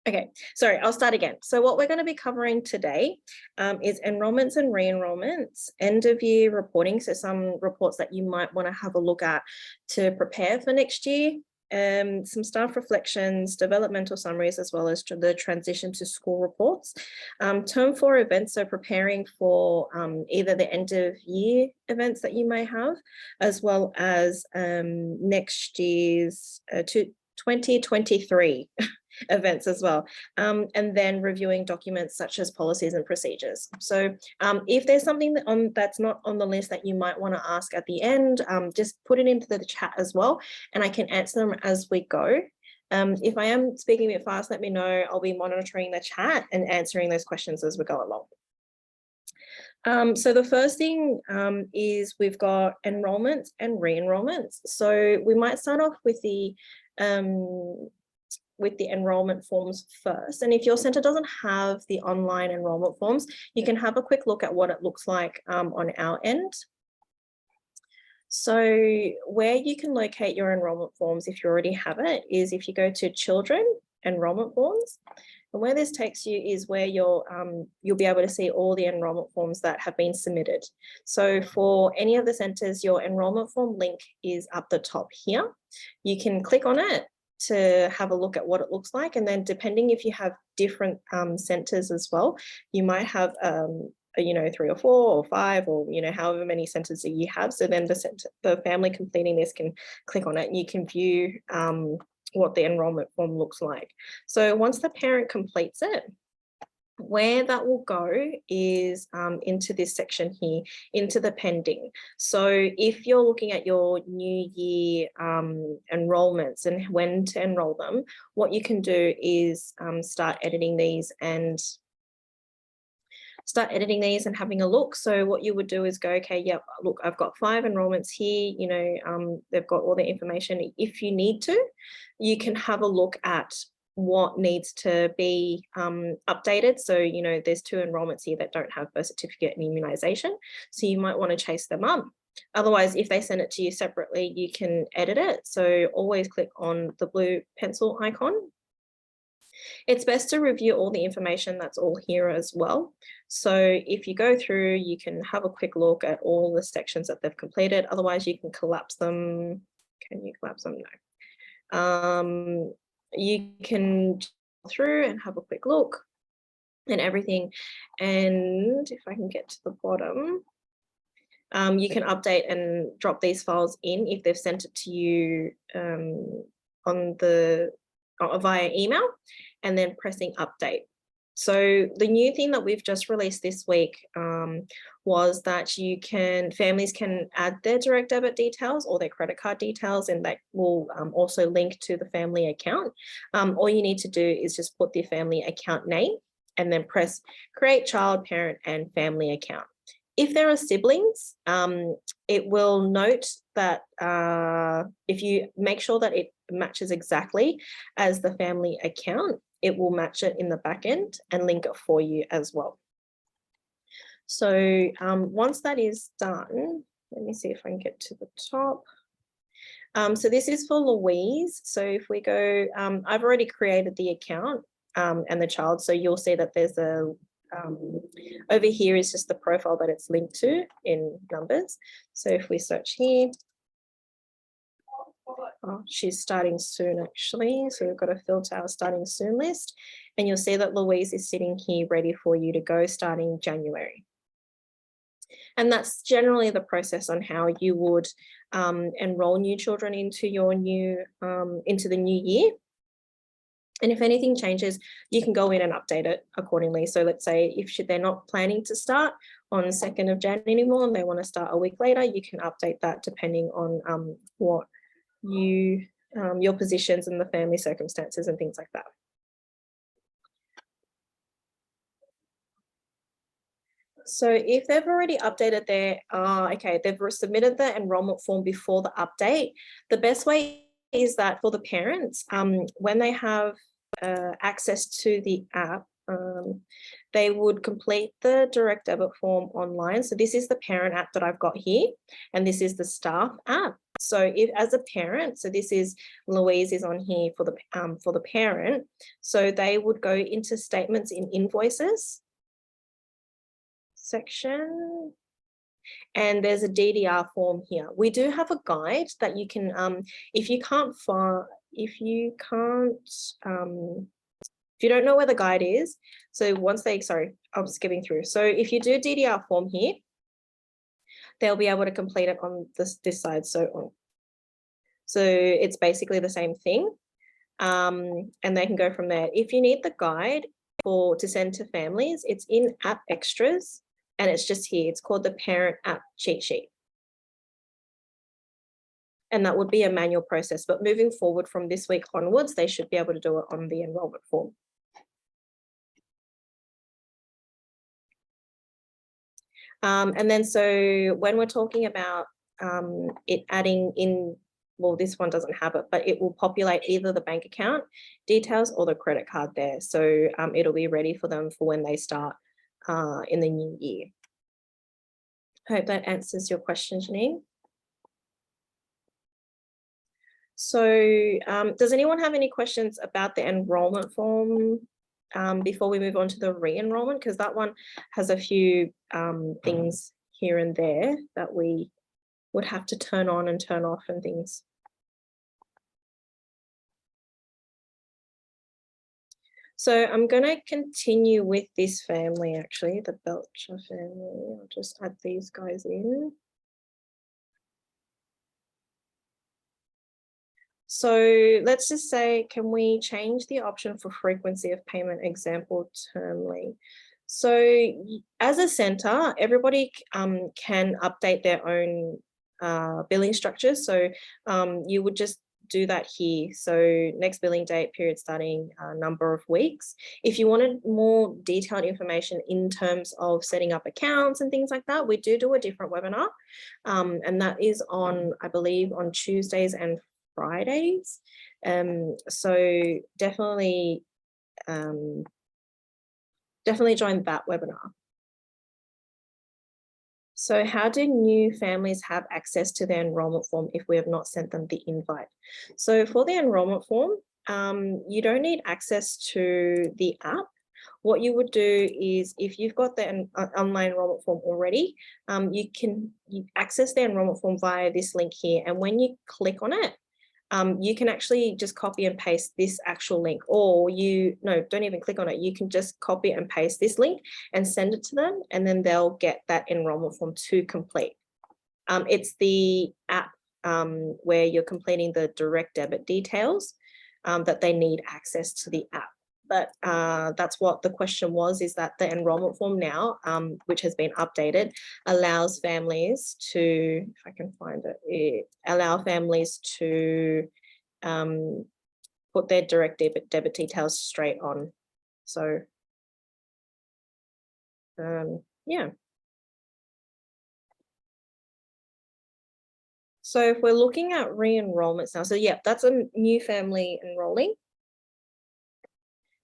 Okay, sorry, I'll start again. So what we're going to be covering today is enrollments and re-enrollments, end of year reporting. So some reports that you might want to have a look at to prepare for next year, some staff reflections, developmental summaries, as well as the transition to school reports. Term 4 events, so preparing for either the end of year events that you may have, as well as next year's 2023 events as well, and then reviewing documents such as policies and procedures. So if there's something that's not on the list that you might want to ask at the end, just put it into the chat as well, and I can answer them as we go. If I am speaking a bit fast, let me know. I'll be monitoring the chat and answering those questions as we go along. So the first thing is we've got enrollments and re-enrollments. So we might start off with the enrollment forms first. And if your centre doesn't have the online enrollment forms, you can have a quick look at what it looks like on our end. So where you can locate your enrollment forms, if you already have it, is if you go to Children Enrollment Forms. And where this takes you is where you'll be able to see all the enrollment forms that have been submitted. So for any of the centres, your enrollment form link is up the top here. You can click on it to have a look at what it looks like, and then depending if you have different centres as well, you might have 3 or 4 or 5 or however many centres that you have. So then the family completing this can click on it and you can view what the enrolment form looks like. So once the parent completes it, where that will go is into this section here, into the pending. So if you're looking at your new year enrollments and when to enroll them, what you can do is start editing these and having a look. So what you would do is go, okay, yep, look, I've got 5 enrollments here, they've got all the information. If you need to, you can have a look at what needs to be updated. So, there's 2 enrollments here that don't have birth certificate and immunisation. So you might want to chase them up. Otherwise, if they send it to you separately, you can edit it. So always click on the blue pencil icon. It's best to review all the information that's all here as well. So if you go through, you can have a quick look at all the sections that they've completed. Otherwise, you can collapse them. Can you collapse them? No. You can go through and have a quick look and everything. And if I can get to the bottom, you can update and drop these files in if they've sent it to you via email, and then pressing update. So the new thing that we've just released this week was that families can add their direct debit details or their credit card details, and that will also link to the family account. All you need to do is just put the family account name and then press create child, parent, and family account. If there are siblings, it will note that if you make sure that it matches exactly as the family account, it will match it in the back end and link it for you as well. So once that is done, let me see if I can get to the top. So this is for Louise. So if we go, I've already created the account and the child. So you'll see that there's over here is just the profile that it's linked to in numbers. So if we search here, she's starting soon actually. So we've got to filter our starting soon list, and you'll see that Louise is sitting here ready for you to go starting January. And that's generally the process on how you would enroll new children into your into the new year. And if anything changes, you can go in and update it accordingly. So let's say if they're not planning to start on 2nd of Jan anymore and they want to start a week later, you can update that depending on what your positions and the family circumstances and things like that. So if they've already updated they've submitted the enrollment form before the update, the best way is that for the parents, when they have access to the app, they would complete the direct debit form online. So this is the parent app that I've got here, and this is the staff app. So if as a parent, so this is Louise is on here for the parent, so they would go into statements in invoices section, and there's a DDR form here. We do have a guide that you can, if you don't know where the guide is, so once they, sorry, I'm skipping through. So if you do DDR form here, they'll be able to complete it on this side. So it's basically the same thing, and they can go from there. If you need the guide to send to families, it's in app extras, and it's just here. It's called the parent app cheat sheet. And that would be a manual process, but moving forward from this week onwards, they should be able to do it on the enrollment form. And then so when we're talking about it adding in, well, this one doesn't have it, but it will populate either the bank account details or the credit card there. So it'll be ready for them for when they start in the new year. Hope that answers your question, Janine. So does anyone have any questions about the enrollment form before we move on to the re-enrollment? Because that one has a few things here and there that we would have to turn on and turn off and things. So I'm going to continue with this family, actually, the Belcher family. I'll just add these guys in. So let's just say, can we change the option for frequency of payment, example, termly? So as a centre, everybody can update their own billing structures. So you would just do that here. So next billing date, period starting, number of weeks. If you wanted more detailed information in terms of setting up accounts and things like that, we do a different webinar. And that is on, I believe, on Tuesdays and Fridays. So definitely join that webinar. So how do new families have access to their enrollment form if we have not sent them the invite? So for the enrollment form, you don't need access to the app. What you would do is, if you've got the online enrollment form already, you access the enrollment form via this link here. And when you click on it, you can actually just copy and paste this actual link, or don't even click on it. You can just copy and paste this link and send it to them, and then they'll get that enrollment form to complete. It's the app where you're completing the direct debit details that they need access to the app. But that's what the question was, is that the enrollment form now, which has been updated, allows families to, if I can find it, allow families to put their direct debit details straight on. So, yeah. So if we're looking at re-enrollments now, so yeah, that's a new family enrolling.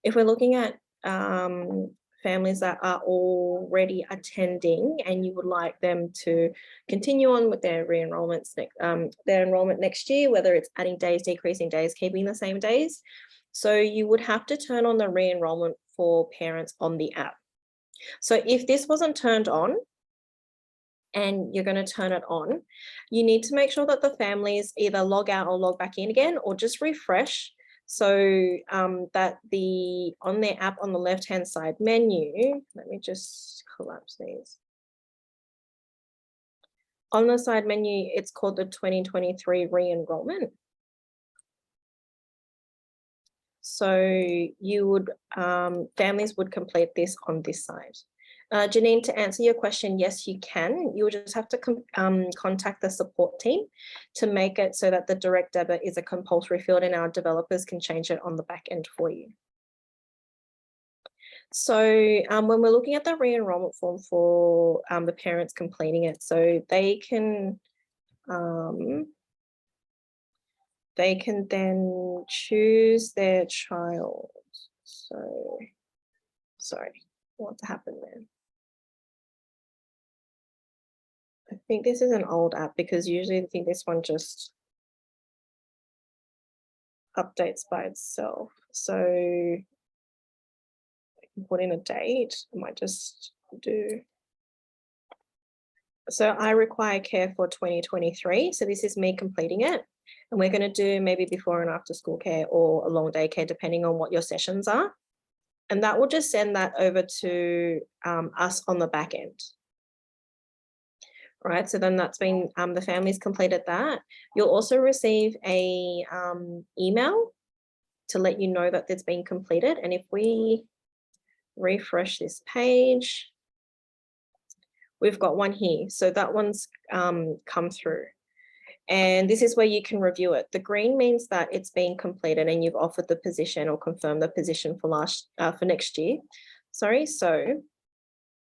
If we're looking at families that are already attending and you would like them to continue on with their re-enrollments, their enrollment next year, whether it's adding days, decreasing days, keeping the same days. So you would have to turn on the re-enrollment for parents on the app. So if this wasn't turned on, and you're going to turn it on, you need to make sure that the families either log out or log back in again, or just refresh. So that on their app on the left-hand side menu, let me just collapse these. On the side menu, it's called the 2023 re-enrollment. So you would, families would complete this on this side. Janine, to answer your question, yes, you can. You will just have to contact the support team to make it so that the direct debit is a compulsory field, and our developers can change it on the back end for you. So when we're looking at the re-enrollment form for the parents completing it, so they can then choose their child. So, sorry, what happened there? I think this is an old app because usually I think this one just updates by itself. So I can put in a date. I might just do. So I require care for 2023. So this is me completing it. And we're going to do maybe before and after school care or a long day care, depending on what your sessions are. And that will just send that over to us on the back end. Right, so then that's been, the family's completed that. You'll also receive a email to let you know that it's been completed. And if we refresh this page, we've got one here. So that one's come through. And this is where you can review it. The green means that it's been completed and you've offered the position or confirmed the position for next year. Sorry, so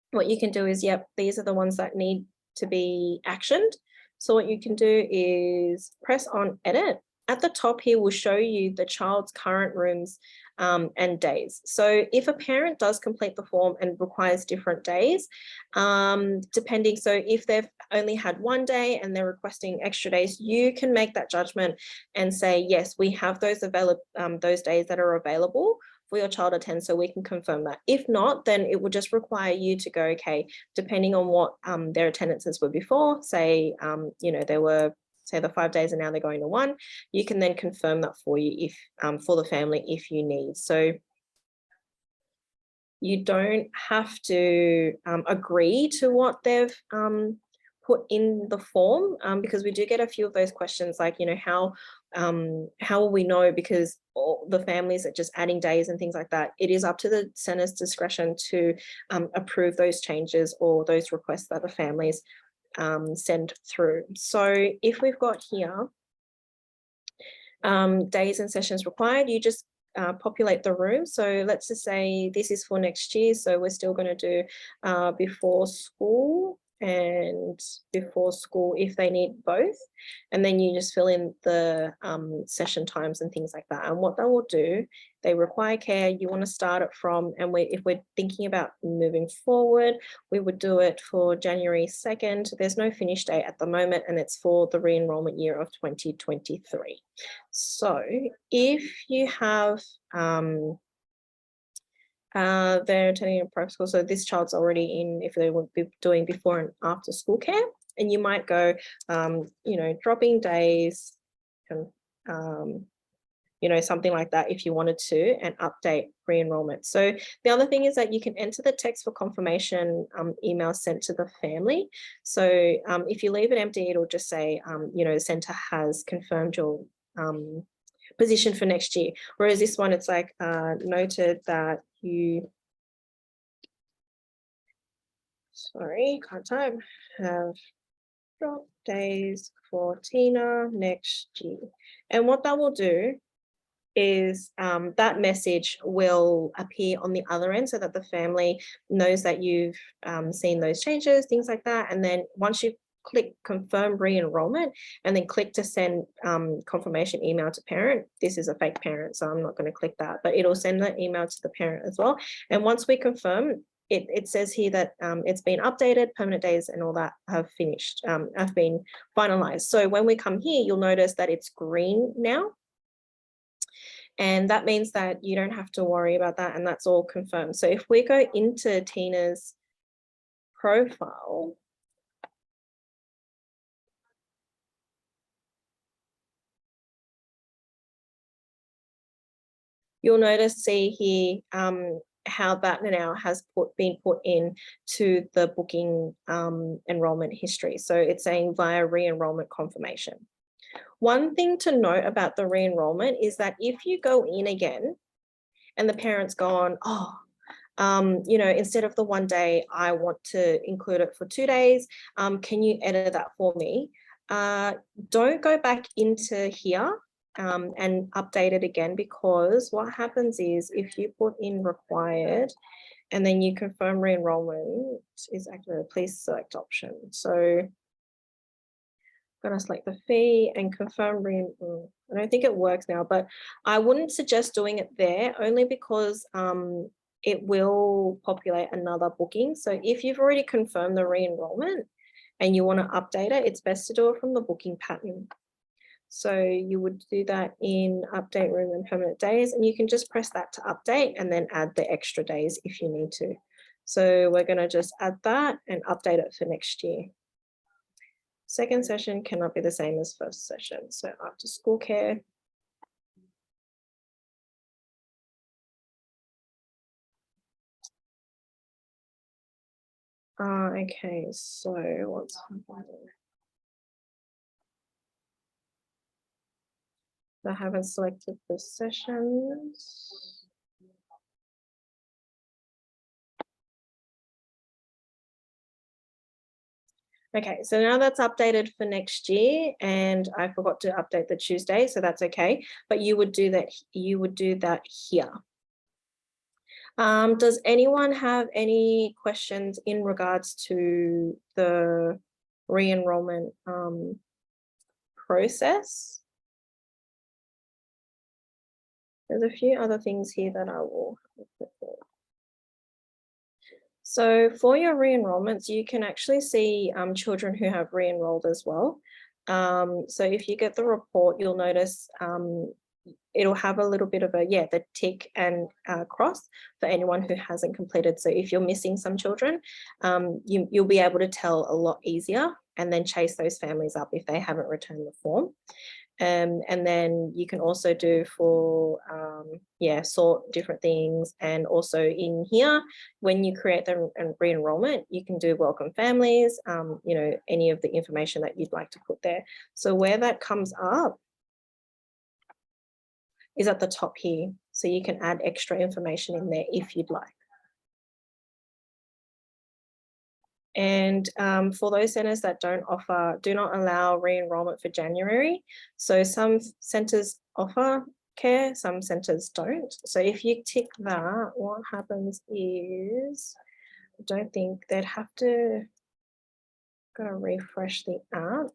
what you can do is, yep, these are the ones that need to be actioned. So what you can do is press on edit. At the top here will show you the child's current rooms and days. So if a parent does complete the form and requires different days, depending, so if they've only had one day and they're requesting extra days, you can make that judgment and say, yes, we have those those days that are available for your child attend, so we can confirm that. If not, then it would just require you to go, okay, depending on what their attendances were before, say, you know, there were, say the 5 days and now they're going to 1, you can then confirm that for you if for the family if you need. So you don't have to agree to what they've put in the form, because we do get a few of those questions like, you know, how will we know, because all the families are just adding days and things like that. It is up to the centre's discretion to approve those changes or those requests that the families send through. So if we've got here days and sessions required, you just populate the room. So let's just say this is for next year. So we're still going to do before school and before school if they need both. And then you just fill in the session times and things like that. And what they will do, they require care, you want to start it from, and if we're thinking about moving forward, we would do it for January 2nd. There's no finish date at the moment, and it's for the re-enrollment year of 2023. So if you have they're attending a private school, so this child's already in, if they would be doing before and after school care, and you might go, you know, dropping days and you know, something like that if you wanted to, and update re-enrollment. So the other thing is that you can enter the text for confirmation email sent to the family. So if you leave it empty, it'll just say, you know, the centre has confirmed your position for next year. Whereas this one, it's like noted that you, sorry, can't type, have drop days for Tina next year. And what that will do is that message will appear on the other end so that the family knows that you've seen those changes, things like that. And then once you click confirm re-enrollment and then click to send confirmation email to parent, this is a fake parent, so I'm not going to click that, but it'll send the email to the parent as well. And once we confirm, it says here that it's been updated, permanent days and all that have finished, have been finalized. So when we come here, you'll notice that it's green now. And that means that you don't have to worry about that, and that's all confirmed. So if we go into Tina's profile, you'll notice, see here, how that now has been put in to the booking enrollment history. So it's saying via re-enrollment confirmation. One thing to note about the re-enrollment is that if you go in again and the parent's gone, oh, you know, instead of the 1 day, I want to include it for 2 days. Can you edit that for me? Don't go back into here and update it again, because what happens is if you put in required and then you confirm re-enrollment is activated, please select option. So I'm going to select the fee and confirm I don't think it works now, but I wouldn't suggest doing it there, only because it will populate another booking. So if you've already confirmed the re-enrollment and you want to update it, it's best to do it from the booking pattern. So you would do that in update room and permanent days, and you can just press that to update and then add the extra days if you need to. So we're going to just add that and update it for next year. Second session cannot be the same as first session. So after school care. Okay, so what's happening? I haven't selected the sessions. Okay, so now that's updated for next year, and I forgot to update the Tuesday, so that's okay. But you would do that. You would do that here. Does anyone have any questions in regards to the re-enrollment process? There's a few other things here that I will have. So for your re-enrollments, you can actually see children who have re-enrolled as well. So if you get the report, you'll notice it'll have a little bit of a, the tick and cross for anyone who hasn't completed. So if you're missing some children, you'll be able to tell a lot easier and then chase those families up if they haven't returned the form. And then you can also do for, sort different things. And also in here, when you create the re-enrollment, you can do welcome families, any of the information that you'd like to put there. So where that comes up is at the top here. So you can add extra information in there if you'd like. And for those centres that do not allow re-enrollment for January. So some centres offer care, some centres don't. So if you tick that, what happens is, I don't think they'd have to, gotta refresh the app.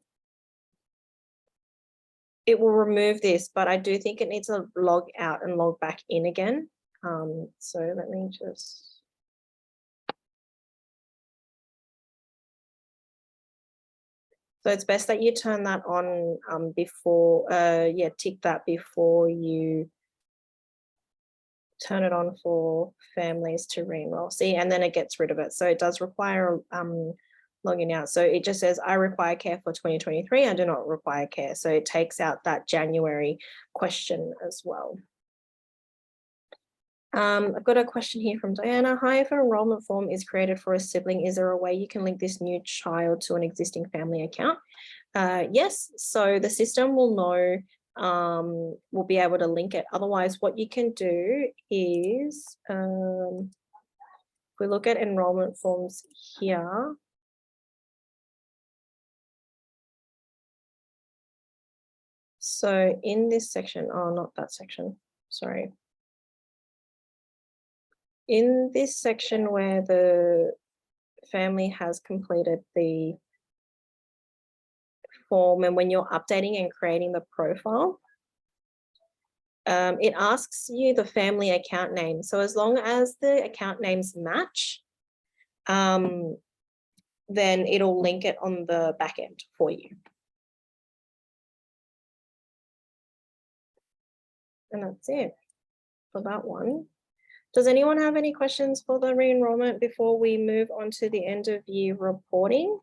It will remove this, but I do think it needs to log out and log back in again. So let me just. So it's best that you turn that on before, tick that before you turn it on for families to re-enroll. See, and then it gets rid of it. So it does require logging out. So it just says, I require care for 2023. I do not require care. So it takes out that January question as well. I've got a question here from Diana. Hi, if an enrollment form is created for a sibling, is there a way you can link this new child to an existing family account? Yes, so the system will know, will be able to link it. Otherwise, what you can do is, if we look at enrollment forms here, so in this section, not that section, sorry. In this section where the family has completed the form and when you're updating and creating the profile, it asks you the family account name. So as long as the account names match, then it'll link it on the back end for you. And that's it for that one. Does anyone have any questions for the re-enrollment before we move on to the end of year reporting?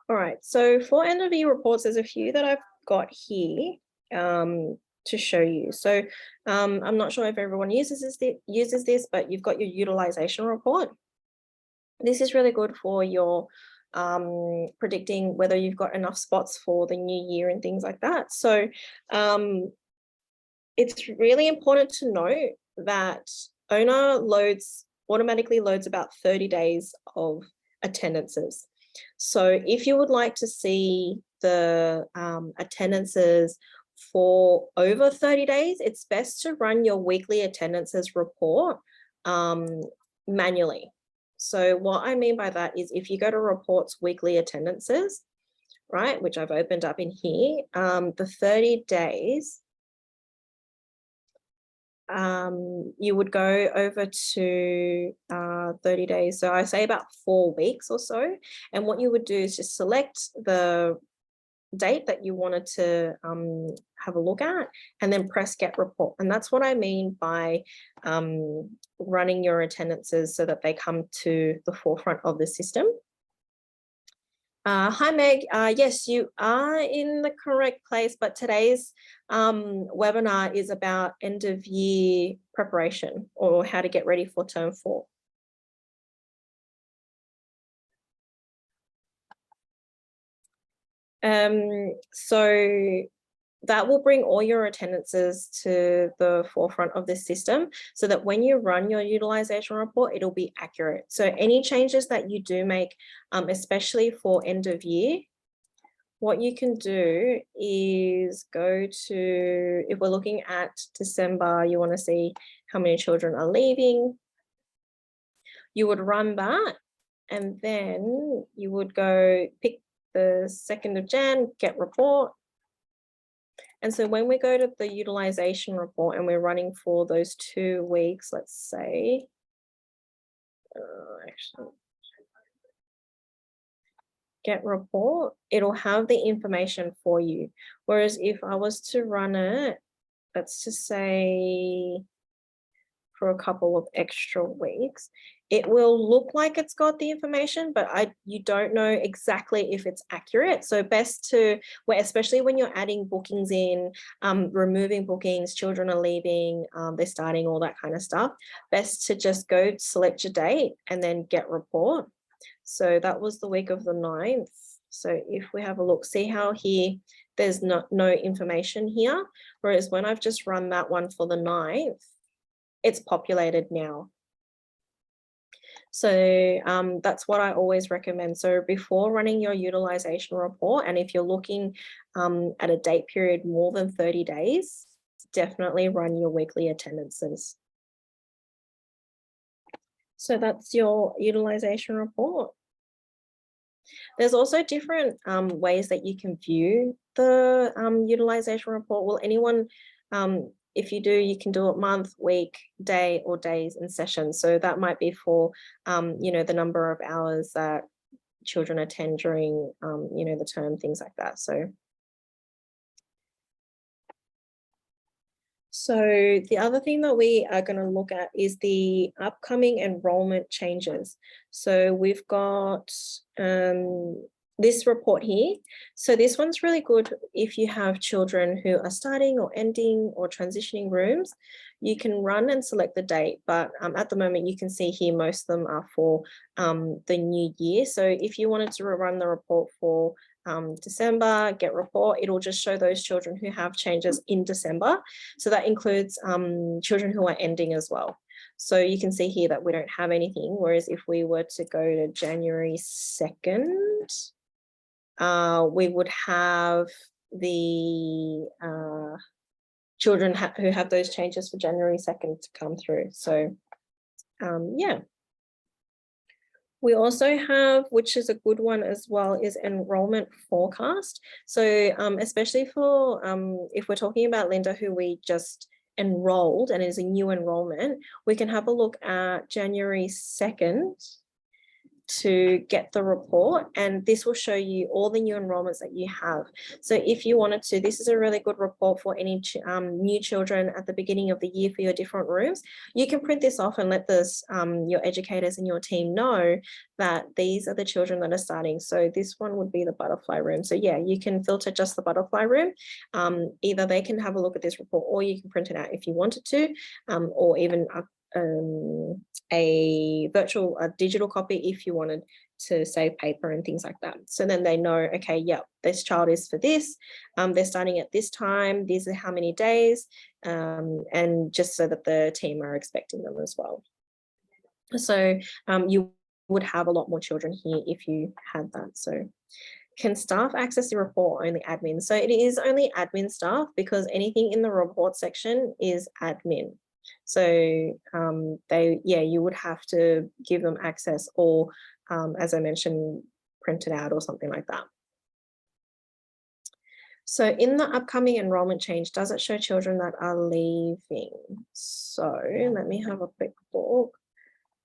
All right, so for end of year reports, there's a few that I've got here to show you. So I'm not sure if everyone uses this, but you've got your utilization report. This is really good for your predicting whether you've got enough spots for the new year and things like that. So it's really important to note that OWNA automatically loads about 30 days of attendances. So if you would like to see the attendances for over 30 days, it's best to run your weekly attendances report manually. So what I mean by that is if you go to reports weekly attendances, right, which I've opened up in here, the 30 days, you would go over to 30 days. So I say about 4 weeks or so. And what you would do is just select the date that you wanted to have a look at and then press get report. And that's what I mean by running your attendances so that they come to the forefront of the system. Hi, Meg. Yes, you are in the correct place, but today's webinar is about end of year preparation or how to get ready for term 4. So that will bring all your attendances to the forefront of this system so that when you run your utilization report, it'll be accurate. So any changes that you do make, especially for end of year, what you can do is go to, if we're looking at December, you want to see how many children are leaving. You would run that and then you would go pick the 2nd of Jan, get report. And so when we go to the utilization report and we're running for those 2 weeks, let's say, actually, get report, it'll have the information for you. Whereas if I was to run it, let's just say for a couple of extra weeks, it will look like it's got the information, but you don't know exactly if it's accurate. So best to, especially when you're adding bookings in, removing bookings, children are leaving, they're starting, all that kind of stuff, best to just go select your date and then get report. So that was the week of the 9th. So if we have a look, see how here, there's no information here. Whereas when I've just run that one for the 9th, it's populated now. So that's what I always recommend. So before running your utilization report, and if you're looking at a date period more than 30 days, definitely run your weekly attendances. So that's your utilization report. There's also different ways that you can view the utilization report. Will anyone, if you do, you can do it month, week, day, or days and sessions. So that might be for, you know, the number of hours that children attend during, you know, the term, things like that. So the other thing that we are going to look at is the upcoming enrollment changes. So we've got this report here. So this one's really good if you have children who are starting or ending or transitioning rooms. You can run and select the date, but at the moment you can see here most of them are for the new year. So if you wanted to run the report for December, get report, it'll just show those children who have changes in December. So that includes children who are ending as well. So you can see here that we don't have anything, whereas if we were to go to January 2nd, we would have the children who have those changes for January 2nd to come through. So yeah. We also have, which is a good one as well, is enrollment forecast. So especially for, if we're talking about Linda, who we just enrolled and is a new enrollment, we can have a look at January 2nd to get the report, and this will show you all the new enrollments that you have. So if you wanted to, this is a really good report for any new children at the beginning of the year for your different rooms. You can print this off and let this your educators and your team know that these are the children that are starting. So this one would be the butterfly room. So yeah, you can filter just the butterfly room. Either they can have a look at this report, or you can print it out if you wanted to, or even a digital copy if you wanted to save paper and things like that. So then they know, okay, yeah, this child is for this, they're starting at this time, these are how many days, and just so that the team are expecting them as well. So you would have a lot more children here if you had that. So can staff access the report? Only admin. So it is only admin staff, because anything in the report section is admin. So you would have to give them access, or as I mentioned, print it out or something like that. So in the upcoming enrollment change, does it show children that are leaving? So let me have a quick look.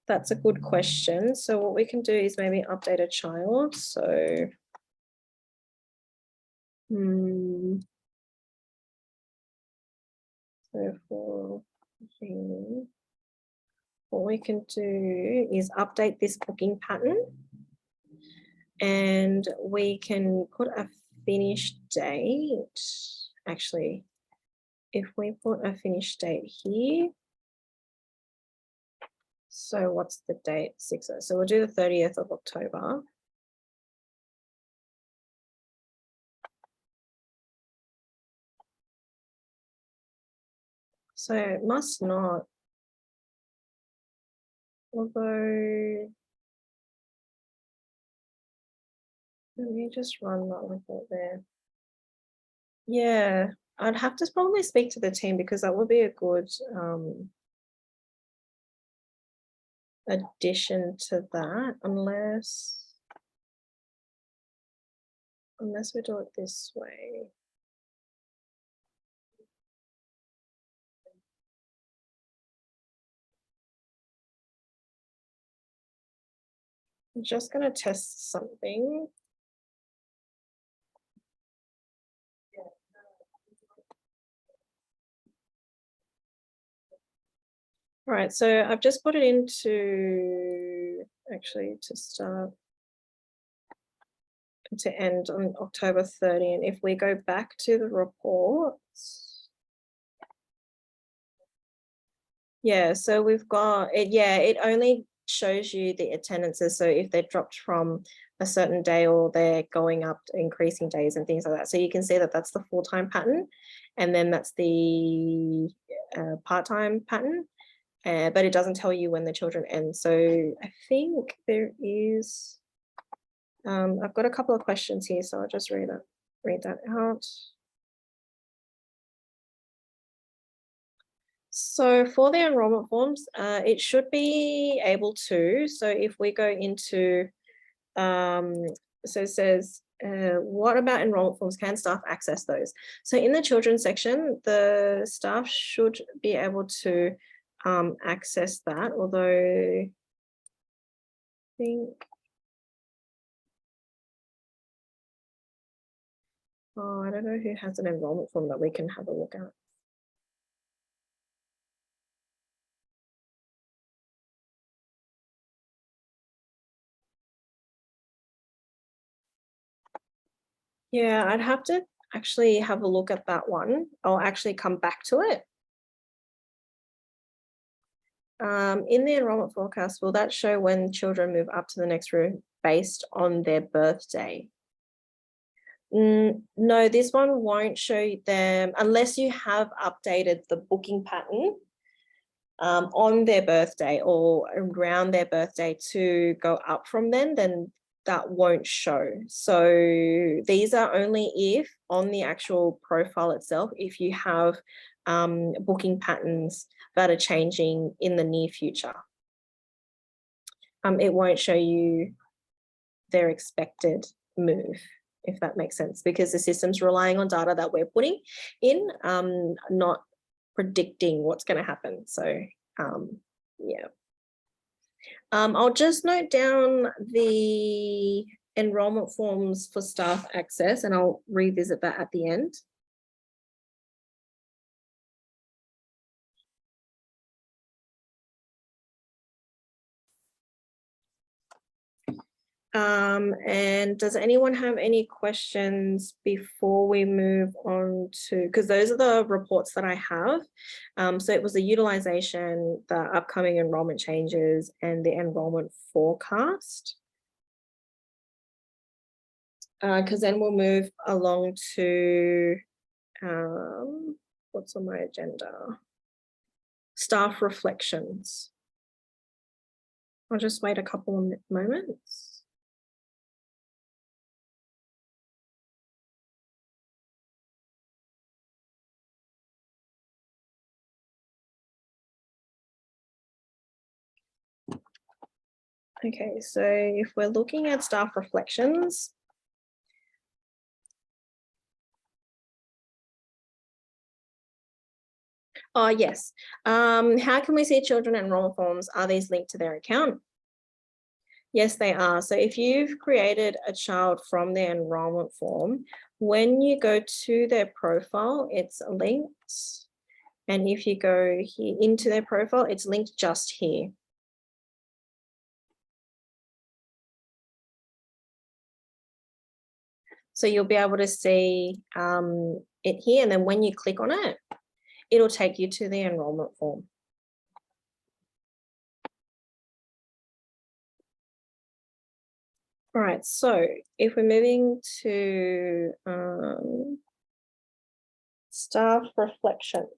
That's a good question. So what we can do is maybe update a child. So so for what we can do is update this booking pattern, and we can put a finish date. Actually, if we put a finish date here, so what's the date? 6th. So we'll do the 30th of October. So it must not, although, let me just run that report there. Yeah, I'd have to probably speak to the team because that would be a good addition to that, unless we do it this way. I'm just going to test something. All right, so I've just put it into, actually, to start, to end on October 30. And if we go back to the reports, yeah, so we've got it. Yeah, it only shows you the attendances. So if they're dropped from a certain day or they're going up, increasing days and things like that. So you can see that that's the full-time pattern, and then that's the part-time pattern. But it doesn't tell you when the children end. So I think there is, I've got a couple of questions here, so I'll just read that out. So for the enrollment forms, it should be able to, so if we go into, so it says, what about enrollment forms? Can staff access those? So in the children's section, the staff should be able to access that, although I think, I don't know who has an enrollment form that we can have a look at. Yeah, I'd have to actually have a look at that one. I'll actually come back to it. In the enrollment forecast, will that show when children move up to the next room based on their birthday? No, this one won't show them unless you have updated the booking pattern on their birthday or around their birthday to go up from then that won't show. So these are only if on the actual profile itself, if you have booking patterns that are changing in the near future. It won't show you their expected move, if that makes sense, because the system's relying on data that we're putting in, not predicting what's going to happen. So yeah. I'll just note down the enrollment forms for staff access, and I'll revisit that at the end. And does anyone have any questions before we move on to, because those are the reports that I have. So it was the utilization, the upcoming enrollment changes, and the enrollment forecast. Because then we'll move along to, what's on my agenda? Staff reflections. I'll just wait a couple of moments. Okay, so if we're looking at staff reflections, Oh, yes. How can we see children enrollment forms? Are these linked to their account? Yes, they are. So if you've created a child from their enrollment form, when you go to their profile, it's linked. And if you go here into their profile, it's linked just here. So you'll be able to see it here. And then when you click on it, it'll take you to the enrollment form. All right, so if we're moving to staff reflections.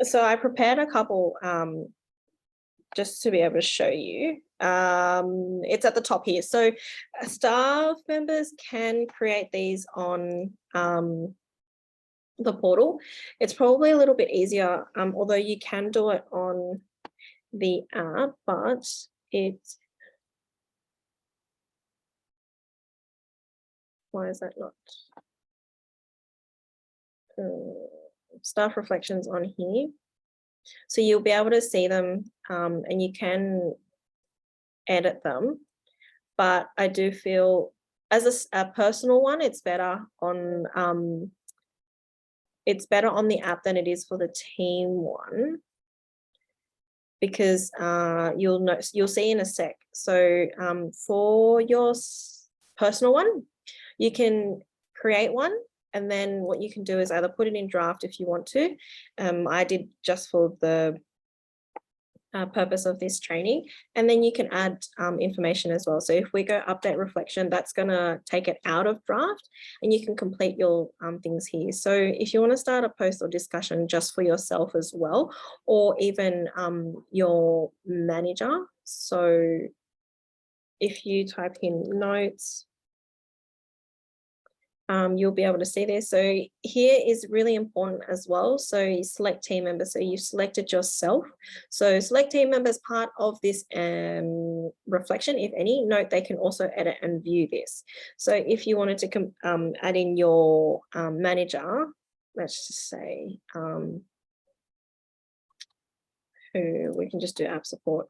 So I prepared a couple just to be able to show you. It's at the top here. So staff members can create these on the portal. It's probably a little bit easier, although you can do it on the app, but it's, why is that not? Staff reflections on here. So you'll be able to see them and you can edit them, but I do feel as a personal one, it's better on the app than it is for the team one, because you'll see in a sec. So for your personal one, you can create one, and then what you can do is either put it in draft if you want to. I did just for the purpose of this training, and then you can add information as well. So if we go update reflection, that's going to take it out of draft, and you can complete your things here. So if you want to start a post or discussion just for yourself as well, or even your manager. So if you type in notes, you'll be able to see this. So here is really important as well. So you select team member. So you've selected yourself. So select team members part of this reflection. If any, note they can also edit and view this. So if you wanted to add in your manager, let's just say who, we can just do app support.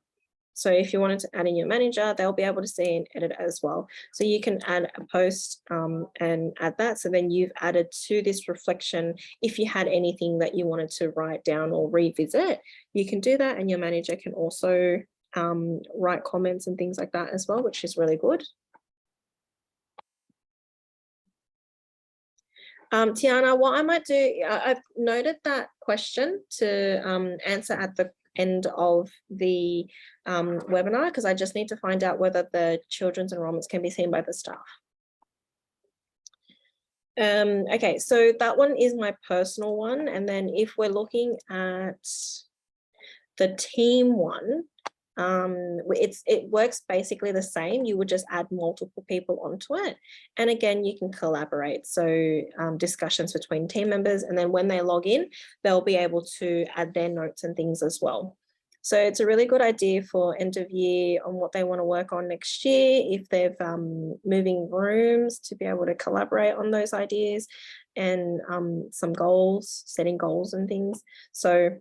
So if you wanted to add in your manager, they'll be able to see and edit as well. So you can add a post and add that. So then you've added to this reflection. If you had anything that you wanted to write down or revisit, you can do that. And your manager can also write comments and things like that as well, which is really good. Tiana, what I might do, I've noted that question to answer at the end of the webinar, because I just need to find out whether the children's enrollments can be seen by the staff. Okay, so that one is my personal one. And then if we're looking at the team one, it works basically the same. You would just add multiple people onto it, and again you can collaborate. So discussions between team members, and then when they log in, they'll be able to add their notes and things as well. So it's a really good idea for end of year on what they want to work on next year, if they've moving rooms, to be able to collaborate on those ideas, and some goals, setting goals and things. So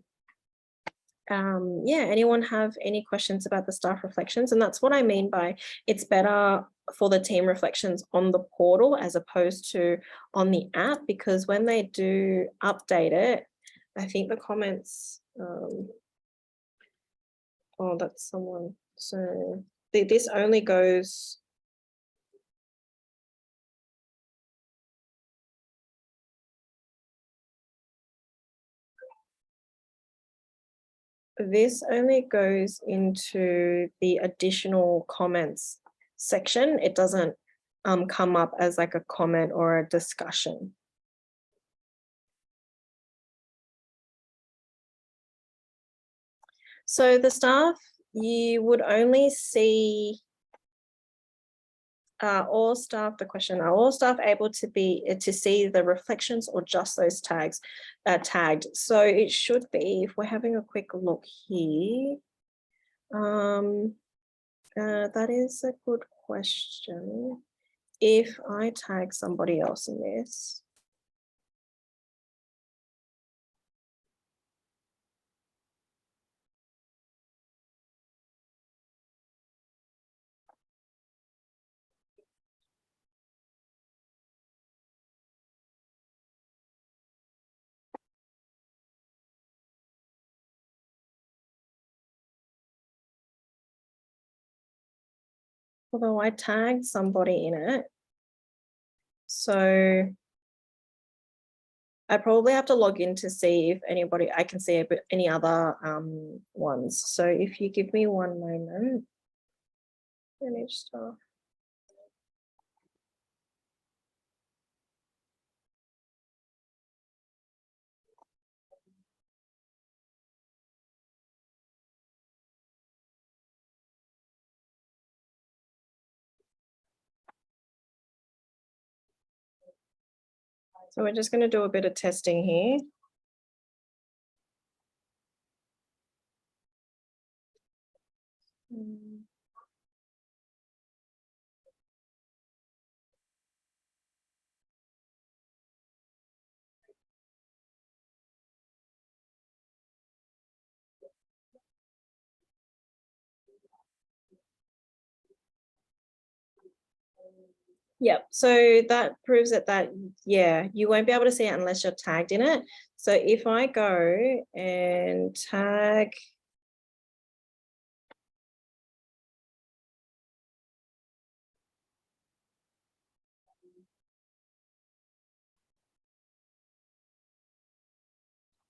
yeah, anyone have any questions about the staff reflections? And that's what I mean by it's better for the team reflections on the portal as opposed to on the app, because when they do update it, I think the comments, oh, that's someone. So this only goes, this only goes into the additional comments section. It doesn't come up as like a comment or a discussion. So the staff, you would only see all staff, the question, are all staff able to see the reflections or just those tags tagged? So it should be, if we're having a quick look here, that is a good question. If I tag somebody else in this, although I tagged somebody in it. So I probably have to log in to see if I can see any other ones. So if you give me one moment, manage stuff. So we're just going to do a bit of testing here. Yep, so that proves that, yeah, you won't be able to see it unless you're tagged in it. So if I go and tag,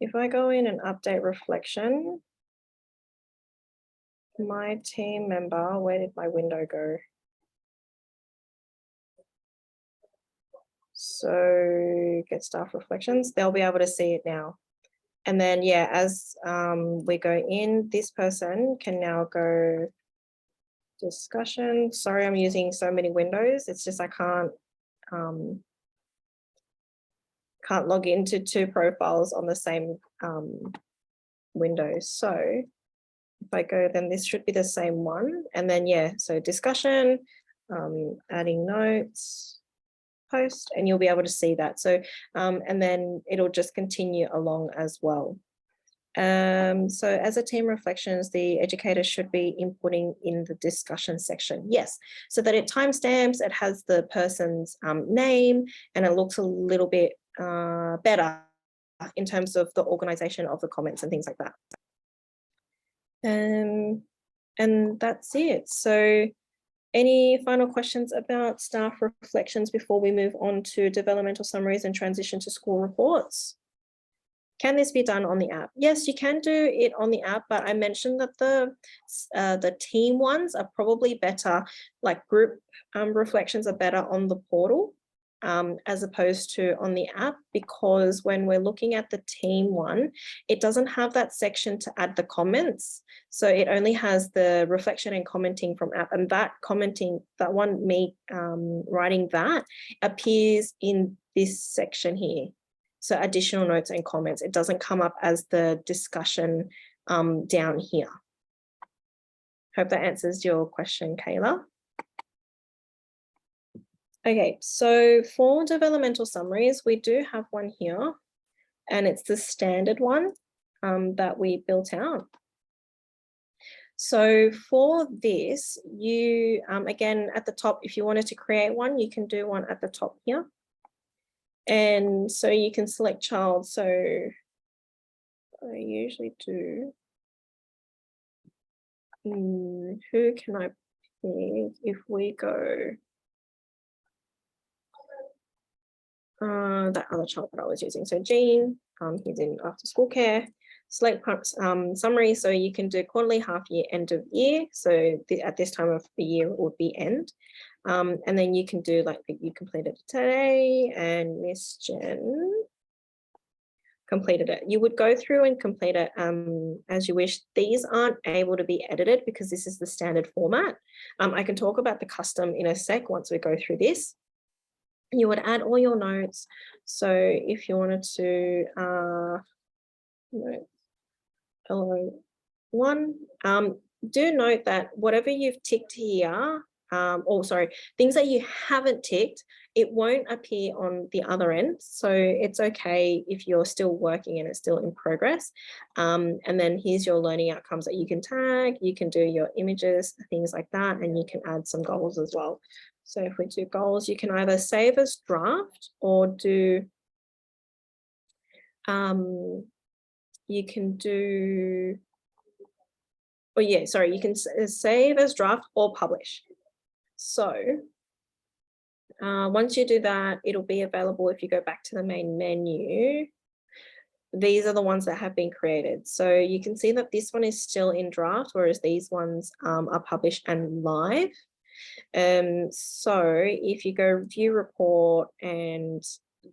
if I go in and update reflection, my team member, where did my window go? So get staff reflections, they'll be able to see it now. And then, yeah, as we go in, this person can now go discussion. Sorry, I'm using so many windows. It's just I can't log into two profiles on the same window. So if I go, then this should be the same one. And then, yeah, so discussion, adding notes, post, and you'll be able to see that. So, and then it'll just continue along as well. So as a team reflections, the educator should be inputting in the discussion section. Yes, so that it timestamps, it has the person's name, and it looks a little bit better in terms of the organization of the comments and things like that. And that's it. So any final questions about staff reflections before we move on to developmental summaries and transition to school reports? Can this be done on the app? Yes, you can do it on the app, but I mentioned that the team ones are probably better, like group reflections are better on the portal as opposed to on the app, because when we're looking at the team one, it doesn't have that section to add the comments. So it only has the reflection and commenting from app, and that commenting, that one, me writing that, appears in this section here. So additional notes and comments, it doesn't come up as the discussion down here. Hope that answers your question, Kayla. Okay, so for developmental summaries, we do have one here, and it's the standard one that we built out. So for this, you, again, at the top, if you wanted to create one, you can do one at the top here. And so you can select child. So I usually do, who can I pick if we go, that other child that I was using. So Jean, he's in after school care. Select summary, so you can do quarterly, half year, end of year. So at this time of the year it would be end. And then you can do like you completed it today, and Miss Jen completed it. You would go through and complete it as you wish. These aren't able to be edited because this is the standard format. I can talk about the custom in a sec once we go through this. You would add all your notes. So if you wanted to, one, do note that whatever you've ticked here, things that you haven't ticked, it won't appear on the other end. So it's okay if you're still working and it's still in progress. And then here's your learning outcomes that you can tag, you can do your images, things like that, and you can add some goals as well. So if we do goals, you can either save as draft or do, you can do, you can save as draft or publish. So once you do that, it'll be available if you go back to the main menu. These are the ones that have been created. So you can see that this one is still in draft, whereas these ones are published and live. So if you go view report, and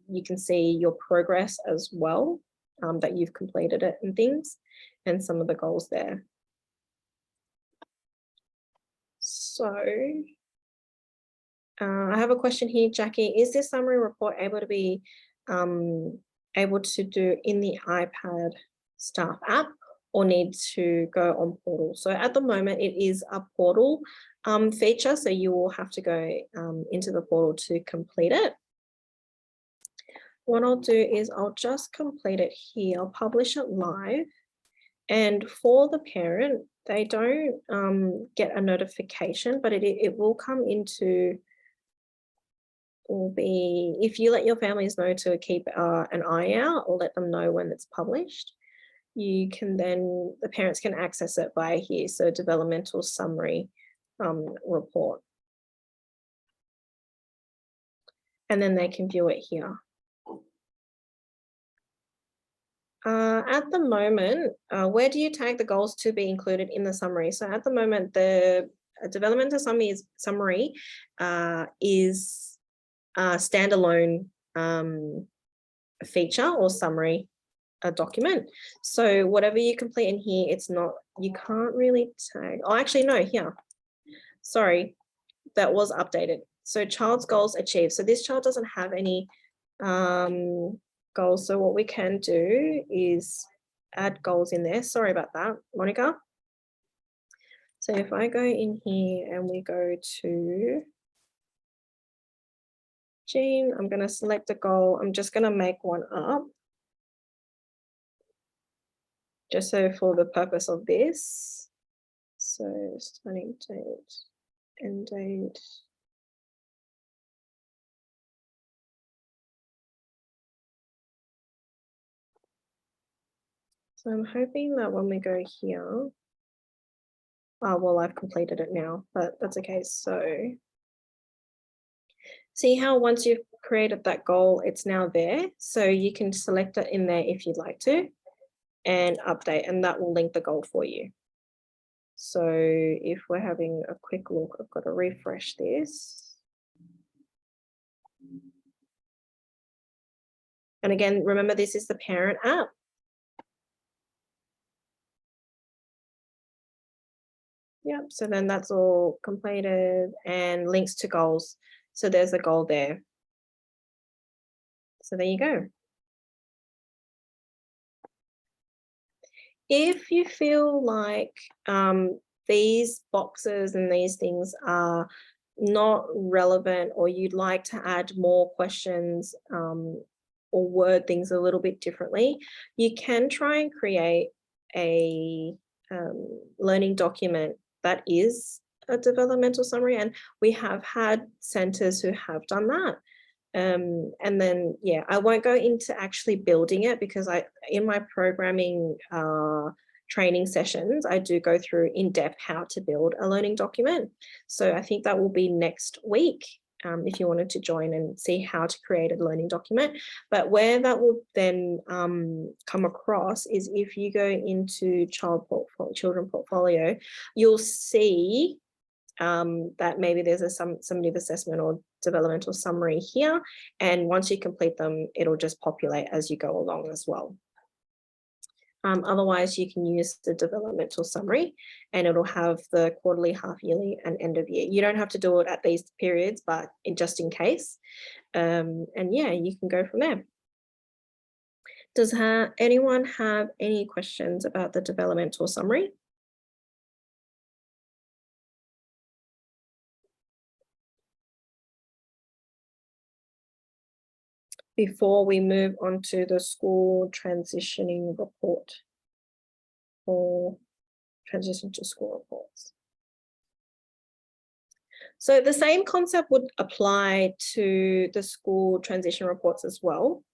you can see your progress as well, that you've completed it and things, and some of the goals there. So I have a question here, Jackie. Is this summary report able to be able to do in the iPad staff app, or need to go on portal? So at the moment it is a portal feature, so you will have to go into the portal to complete it. What I'll do is I'll just complete it here. I'll publish it live, and for the parent, they don't get a notification, but it will come into, will be, if you let your families know to keep an eye out or let them know when it's published, you can then, the parents can access it via here. So developmental summary report. And then they can view it here. At the moment, where do you tag the goals to be included in the summary? So at the moment, the developmental summary is a standalone feature or summary document. So whatever you complete in here, it's not, you can't really tag. Oh, actually, no, here. Sorry, that was updated. So child's goals achieved. So this child doesn't have any goals. So what we can do is add goals in there. Sorry about that, Monica. So if I go in here and we go to Jean, I'm going to select a goal. I'm just going to make one up, just so for the purpose of this. So starting date, end date. So I'm hoping that when we go here, well, I've completed it now, but that's okay. So see how once you've created that goal, it's now there. So you can select it in there if you'd like to and update, and that will link the goal for you. So if we're having a quick look, I've got to refresh this. And again, remember, this is the parent app. Yep, so then that's all completed and links to goals. So there's a goal there. So there you go. If you feel like these boxes and these things are not relevant, or you'd like to add more questions or word things a little bit differently, you can try and create a learning document that is a developmental summary, and we have had centers who have done that. And then, yeah, I won't go into actually building it, because in my programming training sessions, I do go through in depth how to build a learning document. So I think that will be next week, if you wanted to join and see how to create a learning document. But where that will then come across is if you go into children portfolio, you'll see that maybe there's a summative assessment or developmental summary here, and once you complete them, it'll just populate as you go along as well. Otherwise, you can use the developmental summary, and it'll have the quarterly, half yearly, and end of year. You don't have to do it at these periods, but just in case. And yeah, you can go from there. Does anyone have any questions about the developmental summary? Before we move on to the school transitioning report or transition to school reports. So the same concept would apply to the school transition reports as well.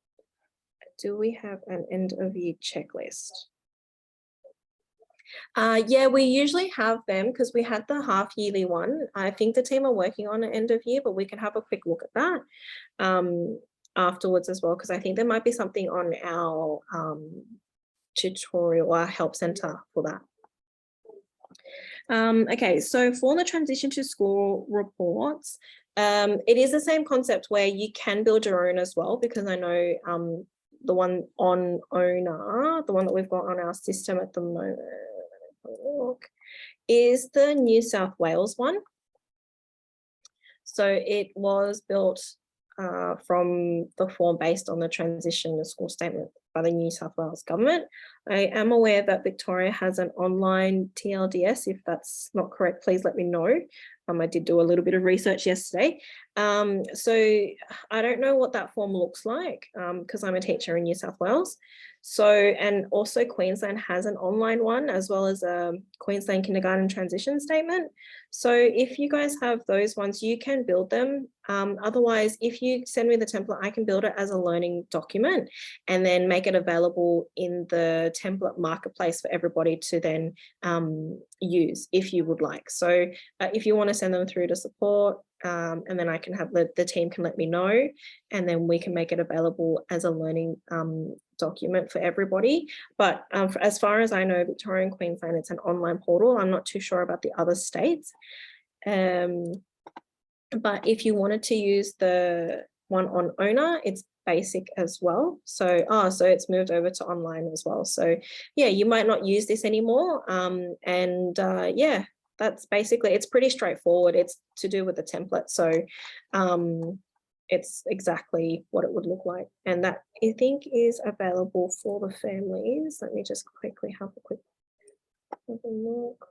Do we have an end of year checklist? Yeah, we usually have them because we had the half yearly one. I think the team are working on an end of year, but we can have a quick look at that afterwards as well, because I think there might be something on our tutorial or our help center for that. Okay, so for the transition to school reports, it is the same concept where you can build your own as well, because I know the one on OWNA, the one that we've got on our system at the moment, is the New South Wales one. So it was built from the form based on the transition to school statement by the New South Wales government. I am aware that Victoria has an online TLDS. If that's not correct, please let me know. I did do a little bit of research yesterday. So I don't know what that form looks like because I'm a teacher in New South Wales. So, and also Queensland has an online one, as well as a Queensland Kindergarten Transition Statement. So if you guys have those ones, you can build them. Otherwise, if you send me the template, I can build it as a learning document and then make it available in the template marketplace for everybody to then use if you would like. So if you want to send them through to support, and then I can have the team can let me know, and then we can make it available as a learning document for everybody. But as far as I know, Victoria and Queensland, it's an online portal. I'm not too sure about the other states. But if you wanted to use the one on OWNA, it's basic as well. So, so it's moved over to online as well. So yeah, you might not use this anymore. Yeah, that's basically, it's pretty straightforward. It's to do with the template. So it's exactly what it would look like. And that I think is available for the families. Let me just quickly have a quick look.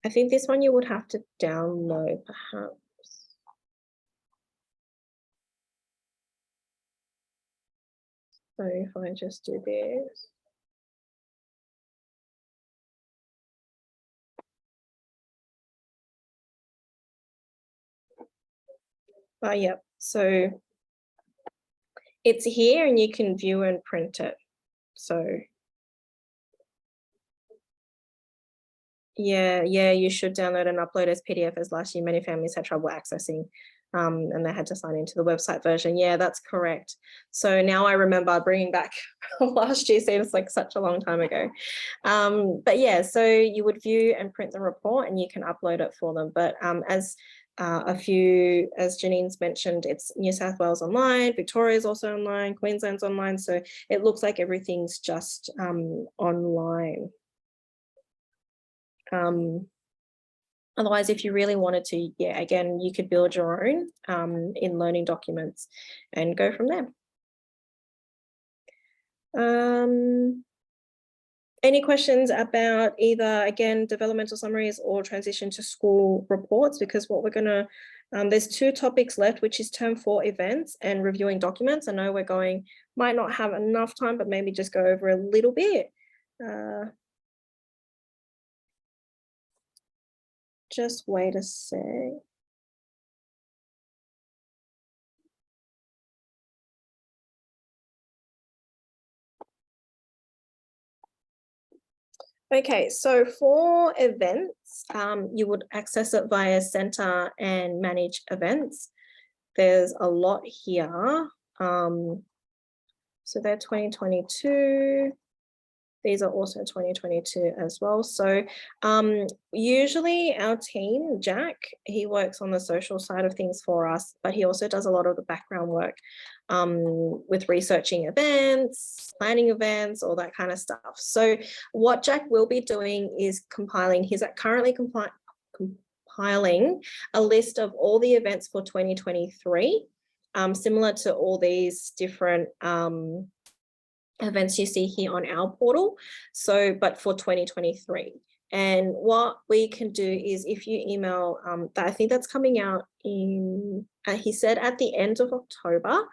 I think this one you would have to download perhaps. So if I just do this. Yeah, so it's here and you can view and print it. So yeah, you should download and upload as PDF, as last year many families had trouble accessing and they had to sign into the website version. Yeah, that's correct. So now I remember bringing back last year, seems like such a long time ago. But yeah, so you would view and print the report and you can upload it for them. But as Janine's mentioned, it's New South Wales online, Victoria's also online, Queensland's online. So it looks like everything's just online. Otherwise, if you really wanted to, yeah, again, you could build your own in learning documents and go from there. Any questions about either, again, developmental summaries or transition to school reports? Because what we're gonna, there's 2 topics left, which is term 4 events and reviewing documents. I know we're going, might not have enough time, but maybe just go over a little bit. Just wait a sec. Okay, so for events, you would access it via center and manage events. There's a lot here. So they're 2022. These are also 2022 as well. So usually our team, Jack, he works on the social side of things for us, but he also does a lot of the background work with researching events, planning events, all that kind of stuff. So what Jack will be doing is compiling, he's currently compiling a list of all the events for 2023, similar to all these different events you see here on our portal. So, but for 2023. And what we can do is if you email, I think that's coming out in, he said at the end of October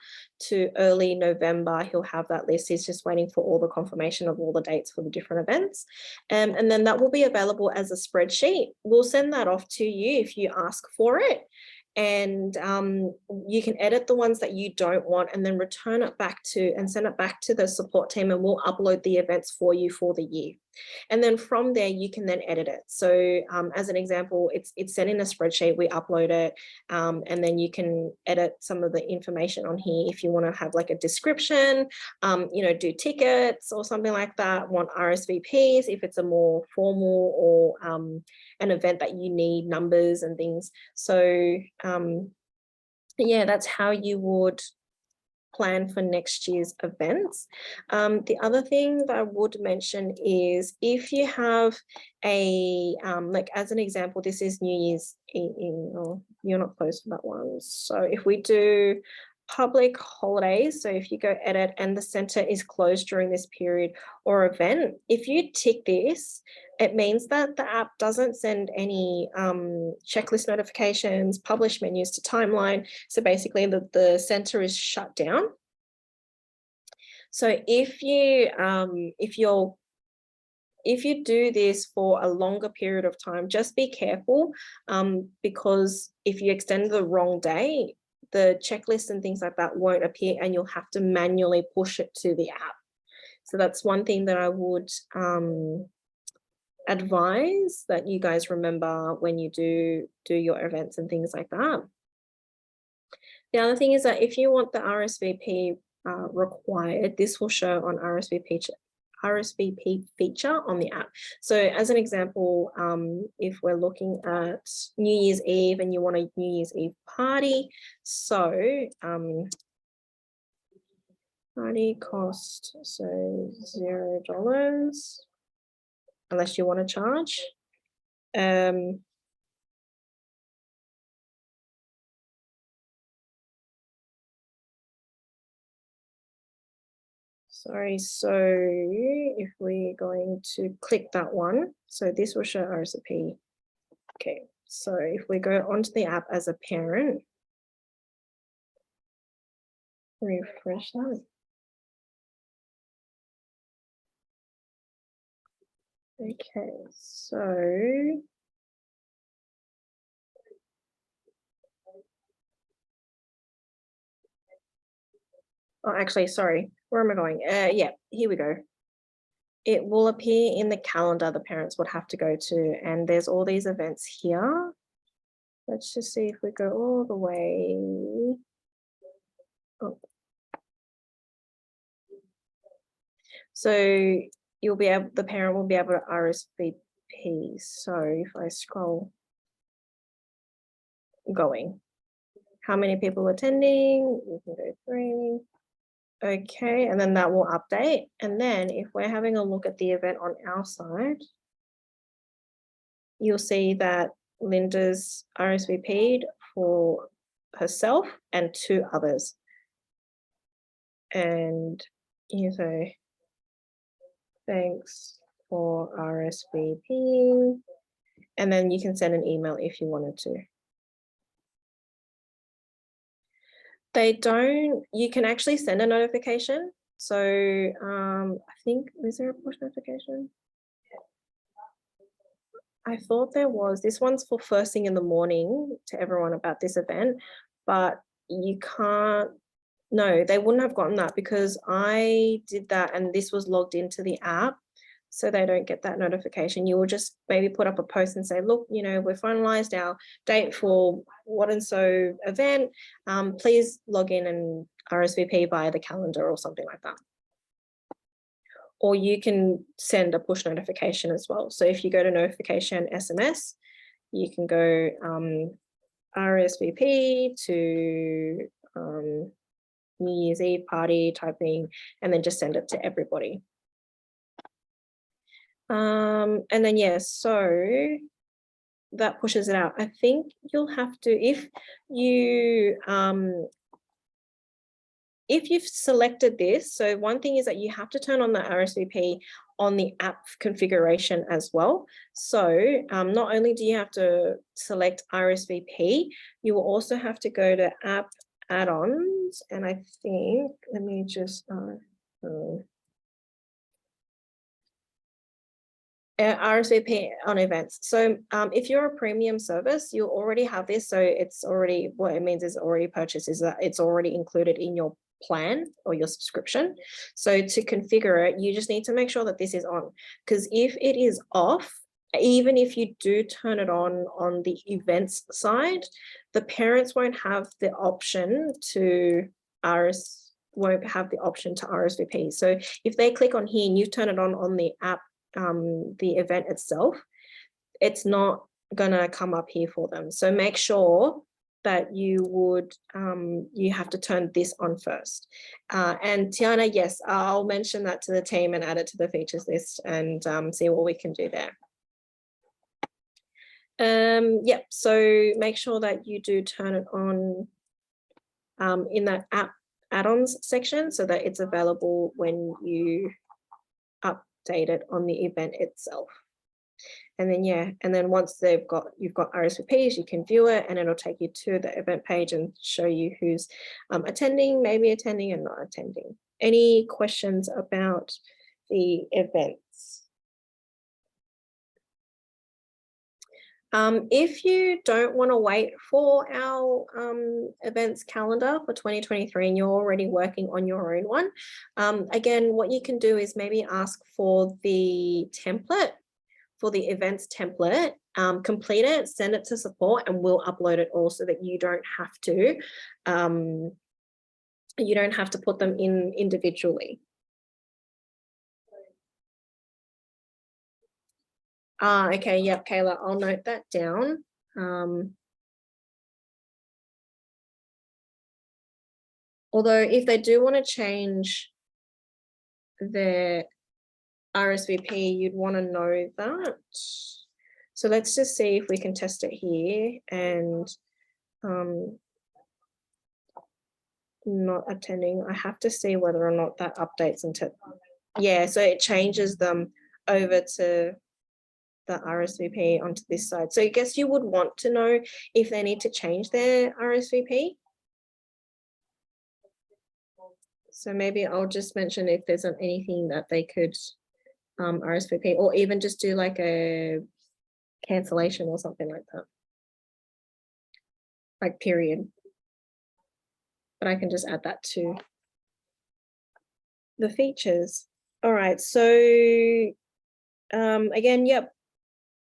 to early November, he'll have that list. He's just waiting for all the confirmation of all the dates for the different events. And then that will be available as a spreadsheet. We'll send that off to you if you ask for it. and you can edit the ones that you don't want and then return it back to and send it back to the support team, and we'll upload the events for you for the year. And then from there, you can then edit it. So as an example, it's sent in a spreadsheet, we upload it, and then you can edit some of the information on here if you want to have like a description, you know, do tickets or something like that, want RSVPs if it's a more formal or an event that you need numbers and things. So yeah, that's how you would plan for next year's events. The other thing that I would mention is if you have a, like as an example, this is New Year's Eve, oh, you're not closed for that one. So if we do public holidays, so if you go edit and the center is closed during this period or event, if you tick this, it means that the app doesn't send any checklist notifications, publish menus to timeline. So basically the center is shut down. So if you do this for a longer period of time, just be careful, because if you extend the wrong day, the checklist and things like that won't appear and you'll have to manually push it to the app. So that's one thing that I would advise that you guys remember when you do your events and things like that. The other thing is that if you want the RSVP required, this will show on RSVP feature on the app. So as an example, if we're looking at New Year's Eve and you want a New Year's Eve party, so party cost, so $0 unless you want to charge. Sorry, so if we're going to click that one, so this will show RSVP. Okay, so if we go onto the app as a parent, refresh that. Okay, so oh, actually, sorry, where am I going? Yeah, here we go. It will appear in the calendar the parents would have to go to, and there's all these events here. Let's just see if we go all the way. Oh. So you'll be able, the parent will be able to RSVP. So if I scroll going, how many people attending? We can go 3. Okay, and then that will update. And then if we're having a look at the event on our side, you'll see that Linda's RSVP'd for herself and 2 others. And you say, thanks for RSVPing. And then you can send an email if you wanted to. They don't, you can actually send a notification. So I think, is there a push notification? I thought there was. This one's for first thing in the morning to everyone about this event, but you can't, no, they wouldn't have gotten that because I did that and this was logged into the app. So they don't get that notification. You will just maybe put up a post and say, look, you know, we've finalized our date for what and so event. Please log in and RSVP via the calendar or something like that. Or you can send a push notification as well. So if you go to notification SMS, you can go RSVP to New Year's Eve party type thing, and then just send it to everybody. And then, yeah, so that pushes it out. I think you'll have to, if you've selected this, so one thing is that you have to turn on the RSVP on the app configuration as well. So not only do you have to select RSVP, you will also have to go to app add-ons, and I think, let me just RSVP on events. So if you're a premium service, you already have this. So it's already, what it means is already purchased, is that it's already included in your plan or your subscription. So to configure it, you just need to make sure that this is on, because if it is off, even if you do turn it on the events side, the parents won't have the option to RSVP. So if they click on here and you turn it on the app, the event itself, it's not gonna come up here for them. So make sure that you have to turn this on first. And Tiana, yes, I'll mention that to the team and add it to the features list and see what we can do there. Yep, so make sure that you do turn it on in that app add-ons section so that it's available when you update it on the event itself. And then, yeah, and then once you've got RSVPs, you can view it and it'll take you to the event page and show you who's attending, maybe attending and not attending. Any questions about the events? If you don't want to wait for our events calendar for 2023 and you're already working on your own one, again, what you can do is maybe ask for the template, for the events template, complete it, send it to support, and we'll upload it all so that you don't have to put them in individually. Okay, yep, Kayla, I'll note that down. Although if they do want to change their RSVP, you'd want to know that. So let's just see if we can test it here and not attending. I have to see whether or not that updates into, yeah, so it changes them over to the RSVP onto this side. So I guess you would want to know if they need to change their RSVP. So maybe I'll just mention if there's anything that they could RSVP, or even just do like a cancellation or something like that, like period. But I can just add that to the features. All right, so again, yep,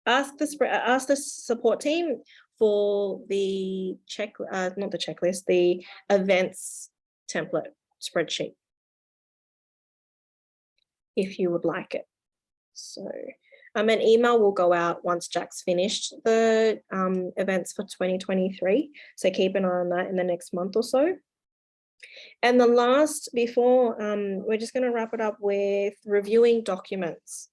ask the support team for the not the checklist, the events template spreadsheet, if you would like it. So an email will go out once Jack's finished the events for 2023. So keep an eye on that in the next month or so. And the last, before we're just going to wrap it up with reviewing documents.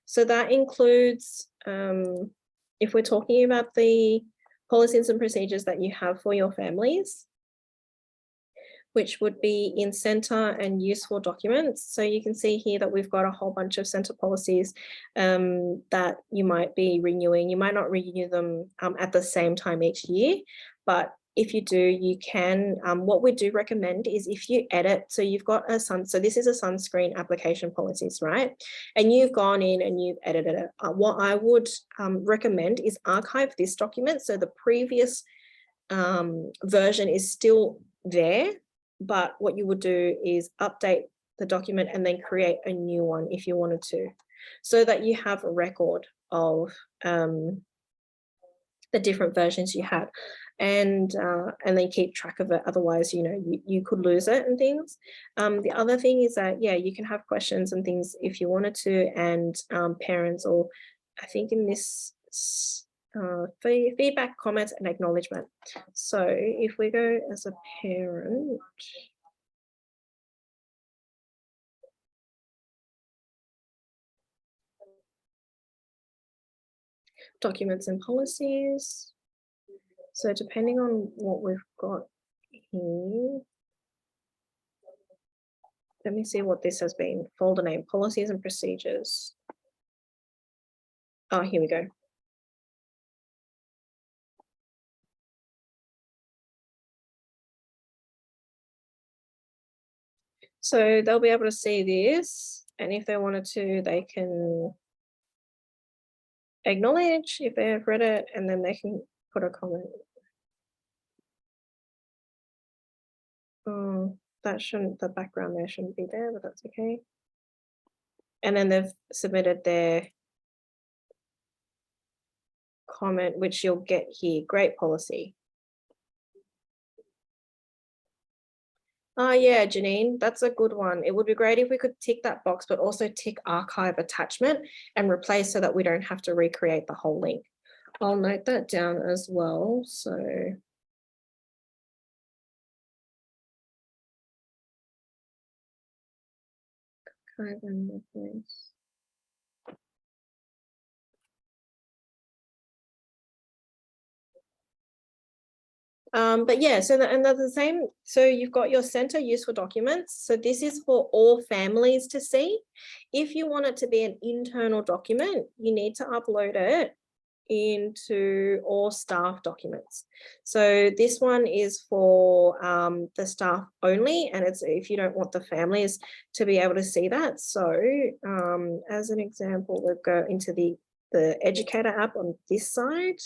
So that includes, if we're talking about the policies and procedures that you have for your families, which would be in center and useful documents. So you can see here that we've got a whole bunch of center policies that you might be renewing. You might not renew them at the same time each year, but if you do, you can, what we do recommend is if you edit, so you've got so this is a sunscreen application policies, right? And you've gone in and you've edited it. What I would recommend is archive this document. So the previous version is still there, but what you would do is update the document and then create a new one if you wanted to, so that you have a record of the different versions you had, and then keep track of it. Otherwise, you know, you could lose it and things. The other thing is that, yeah, you can have questions and things if you wanted to, and parents, or I think in this feedback, comments, and acknowledgement. So if we go as a parent, documents and policies. So depending on what we've got here, let me see what this has been. Folder name, policies and procedures. Oh, here we go. So they'll be able to see this, and if they wanted to, they can acknowledge if they have read it, and then they can put a comment. That shouldn't, the background there shouldn't be there, but that's okay. And then they've submitted their comment, which you'll get here. Great policy. Oh yeah, Janine, that's a good one. It would be great if we could tick that box, but also tick archive attachment and replace so that we don't have to recreate the whole link. I'll note that down as well. So archive and replace. But yeah, so and they're the same. So you've got your center useful documents. So this is for all families to see. If you want it to be an internal document, you need to upload it into all staff documents. So this one is for the staff only, and it's if you don't want the families to be able to see that. So as an example, we'll go into the educator app on this side.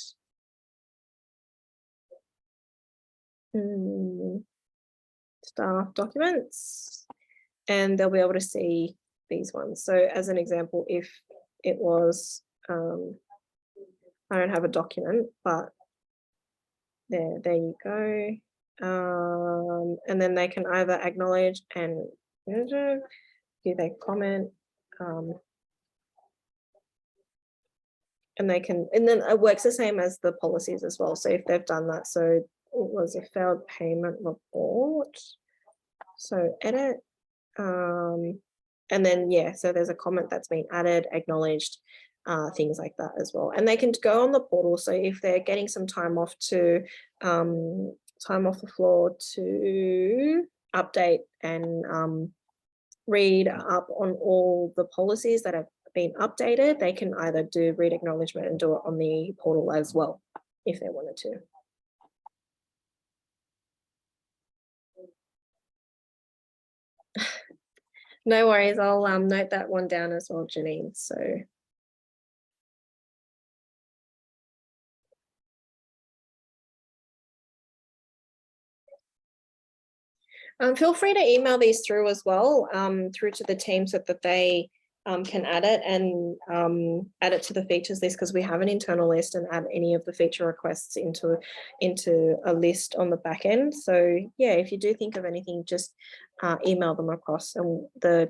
Staff documents, and they'll be able to see these ones. So as an example, if it was I don't have a document, but there you go. And then they can either acknowledge and give a comment, and they can, and then it works the same as the policies as well. So if they've done that, so it was a failed payment report. So edit, and then yeah, so there's a comment that's been added, acknowledged, things like that as well. And they can go on the portal. So if they're getting some time off to time off the floor to update and read up on all the policies that have been updated, they can either do read acknowledgement and do it on the portal as well if they wanted to. No worries, I'll note that one down as well, Janine. So feel free to email these through as well, through to the team so that they can add it and add it to the features list, because we have an internal list, and add any of the feature requests into a list on the back end. So yeah, if you do think of anything, just email them across, and the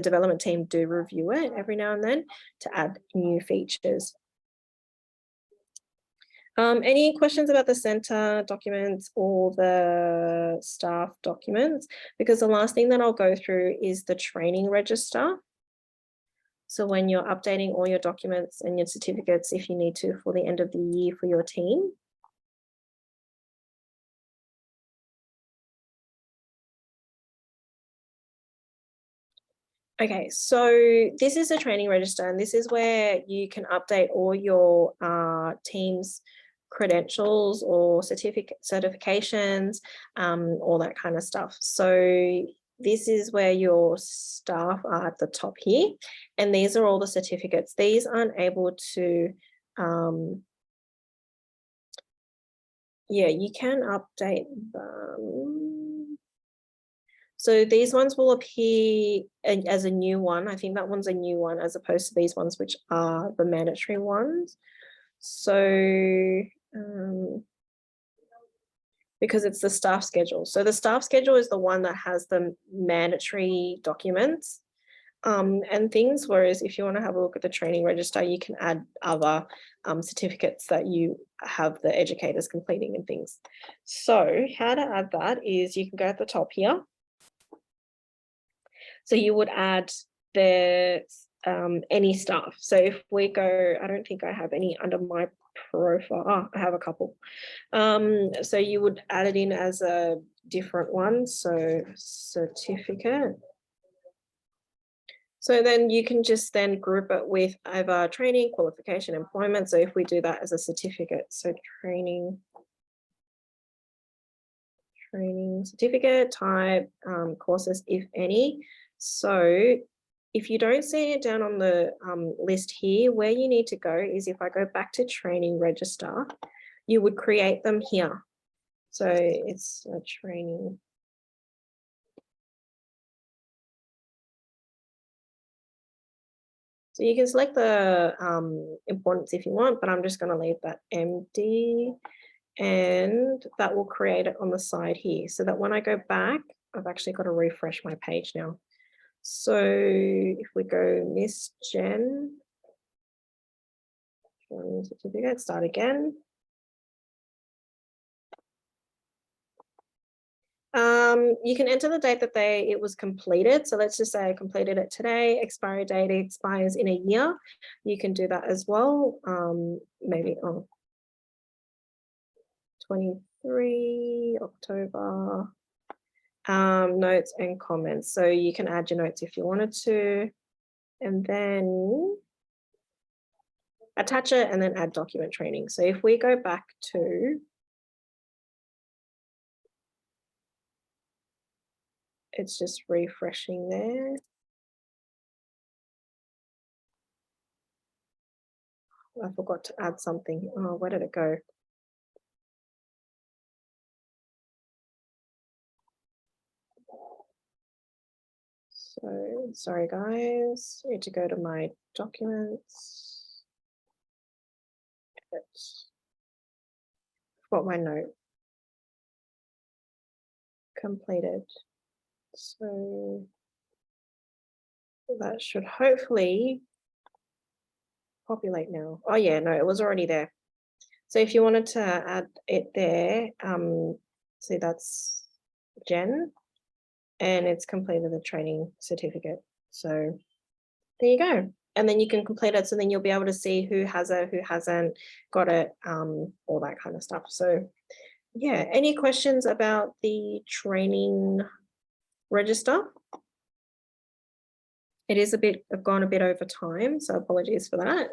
development team do review it every now and then to add new features. Any questions about the center documents or the staff documents? Because the last thing that I'll go through is the training register. So when you're updating all your documents and your certificates, if you need to, for the end of the year for your team. Okay, so this is a training register, and this is where you can update all your team's credentials or certifications, all that kind of stuff. So this is where your staff are at the top here, and these are all the certificates. These aren't able to, yeah, you can update them. So these ones will appear as a new one. I think that one's a new one as opposed to these ones, which are the mandatory ones. So because it's the staff schedule. So the staff schedule is the one that has the mandatory documents and things, whereas if you want to have a look at the training register, you can add other certificates that you have the educators completing and things. So how to add that is you can go at the top here. So you would add the any staff. So if we go, I don't think I have any under my profile. Oh, I have a couple. So you would add it in as a different one. So certificate. So then you can just then group it with either training, qualification, employment. So if we do that as a certificate, so training certificate type, courses, if any. So if you don't see it down on the list here, where you need to go is if I go back to training register, you would create them here. So it's a training. So you can select the importance if you want, but I'm just going to leave that empty, and that will create it on the side here so that when I go back, I've actually got to refresh my page now. So if we go Miss Jen, certificate, start again. You can enter the date that it was completed. So let's just say I completed it today, expiry date expires in a year. You can do that as well. Maybe 23 October. Notes and comments. So you can add your notes if you wanted to, and then attach it and then add document training. So if we go back to, it's just refreshing there. I forgot to add something. Oh, where did it go? So sorry guys, I need to go to my documents. I've got my note completed. So that should hopefully populate now. Oh yeah, no, it was already there. So if you wanted to add it there, see that's Jen, and it's completed the training certificate. So there you go. And then you can complete it. So then you'll be able to see who has it, who hasn't got it, all that kind of stuff. So yeah, any questions about the training register? It is I've gone a bit over time, so apologies for that.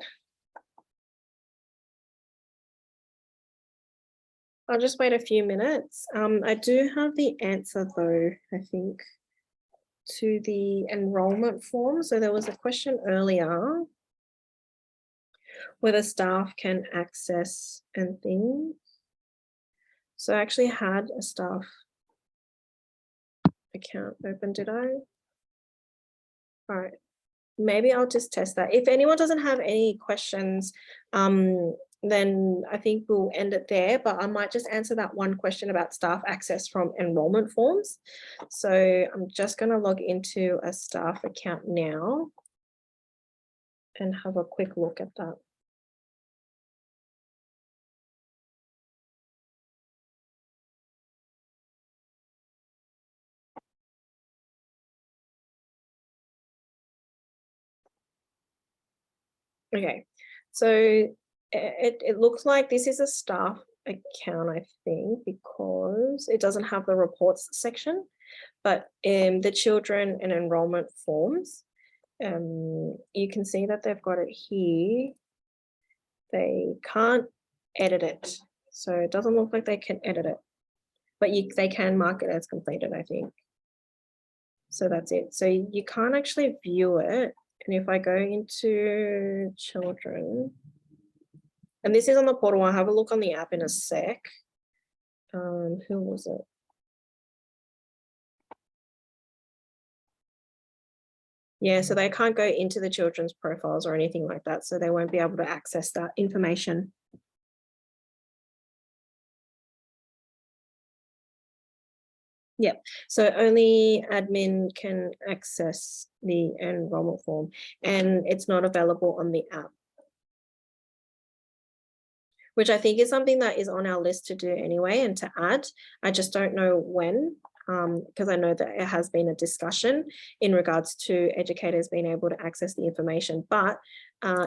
I'll just wait a few minutes. I do have the answer though, I think, to the enrollment form. So there was a question earlier whether staff can access and things. So I actually had a staff account open, did I? All right, maybe I'll just test that. If anyone doesn't have any questions, then I think we'll end it there, but I might just answer that one question about staff access from enrollment forms. So I'm just going to log into a staff account now and have a quick look at that. Okay, so it looks like this is a staff account, I think, because it doesn't have the reports section, but the children and enrollment forms, you can see that they've got it here. They can't edit it, so it doesn't look like they can edit it, but they can mark it as completed, I think. So that's it. So you can't actually view it. And if I go into children, and this is on the portal, I'll have a look on the app in a sec. Who was it? Yeah, so they can't go into the children's profiles or anything like that, so they won't be able to access that information. Yep, so only admin can access the enrollment form, and it's not available on the app, which I think is something that is on our list to do anyway and to add. I just don't know when, because I know that it has been a discussion in regards to educators being able to access the information. But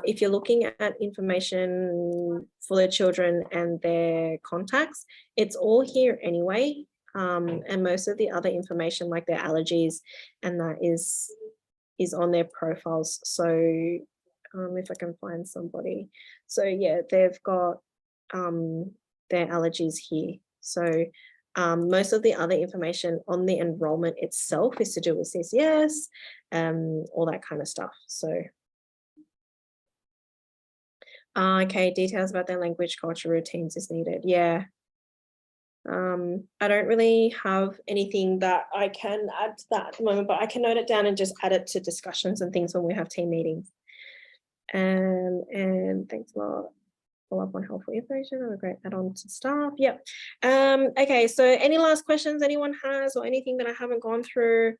if you're looking at information for the children and their contacts, it's all here anyway. And most of the other information like their allergies and that is on their profiles. So if I can find somebody. So yeah, they've got their allergies here. So Most of the other information on the enrollment itself is to do with CCS, all that kind of stuff. So, okay, details about their language, culture, routines is needed. Yeah. I don't really have anything that I can add to that at the moment, but I can note it down and just add it to discussions and things when we have team meetings. And thanks a lot. Follow up on helpful information. Have a great add-on to staff. Yep. Okay, so any last questions anyone has or anything that I haven't gone through,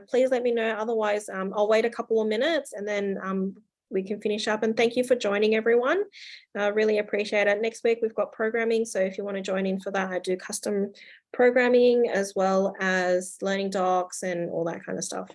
please let me know. Otherwise, I'll wait a couple of minutes and then we can finish up. And thank you for joining, everyone. Really appreciate it. Next week, we've got programming. So if you want to join in for that, I do custom programming as well as learning docs and all that kind of stuff.